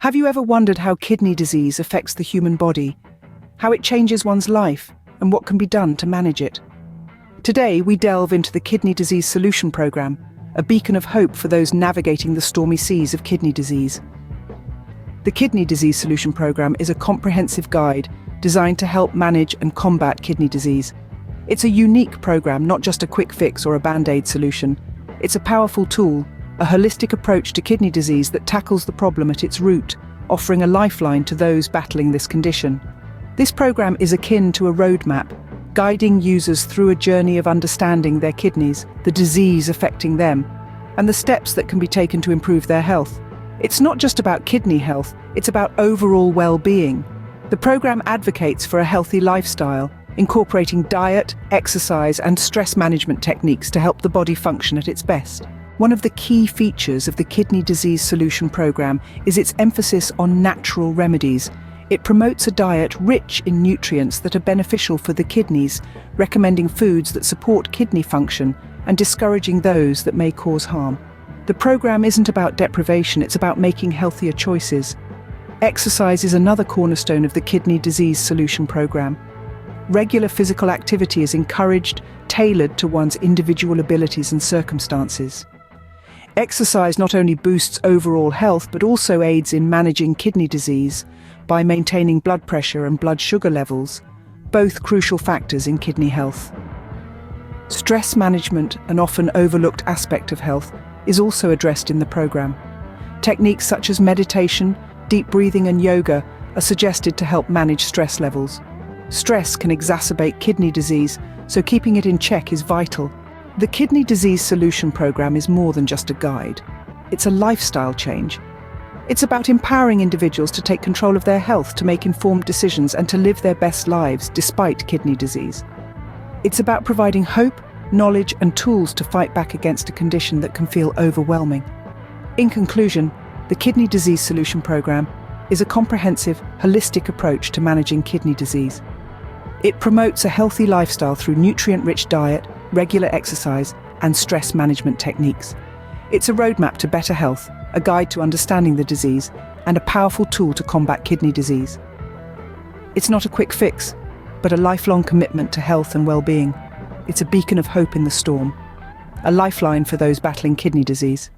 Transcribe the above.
Have you ever wondered how kidney disease affects the human body, how it changes one's life, and what can be done to manage it? Today, we delve into the Kidney Disease Solution Programme, a beacon of hope for those navigating the stormy seas of kidney disease. The Kidney Disease Solution Programme is a comprehensive guide designed to help manage and combat kidney disease. It's a unique programme, not just a quick fix or a band-aid solution. It's a powerful tool, a holistic approach to kidney disease that tackles the problem at its root, offering a lifeline to those battling this condition. This programme is akin to a roadmap, guiding users through a journey of understanding their kidneys, the disease affecting them, and the steps that can be taken to improve their health. It's not just about kidney health, it's about overall well-being. The programme advocates for a healthy lifestyle, incorporating diet, exercise, and stress management techniques to help the body function at its best. One of the key features of the Kidney Disease Solution Programme is its emphasis on natural remedies. It promotes a diet rich in nutrients that are beneficial for the kidneys, recommending foods that support kidney function and discouraging those that may cause harm. The programme isn't about deprivation, it's about making healthier choices. Exercise is another cornerstone of the Kidney Disease Solution Programme. Regular physical activity is encouraged, tailored to one's individual abilities and circumstances. Exercise not only boosts overall health but also aids in managing kidney disease by maintaining blood pressure and blood sugar levels, both crucial factors in kidney health. Stress management, an often overlooked aspect of health, is also addressed in the programme. Techniques such as meditation, deep breathing and yoga are suggested to help manage stress levels. Stress can exacerbate kidney disease, so keeping it in check is vital. The Kidney Disease Solution Programme is more than just a guide. It's a lifestyle change. It's about empowering individuals to take control of their health, to make informed decisions, and to live their best lives despite kidney disease. It's about providing hope, knowledge, and tools to fight back against a condition that can feel overwhelming. In conclusion, the Kidney Disease Solution Programme is a comprehensive, holistic approach to managing kidney disease. It promotes a healthy lifestyle through nutrient-rich diet, regular exercise, and stress management techniques. It's a roadmap to better health, a guide to understanding the disease, and a powerful tool to combat kidney disease. It's not a quick fix, but a lifelong commitment to health and well-being. It's a beacon of hope in the storm, a lifeline for those battling kidney disease.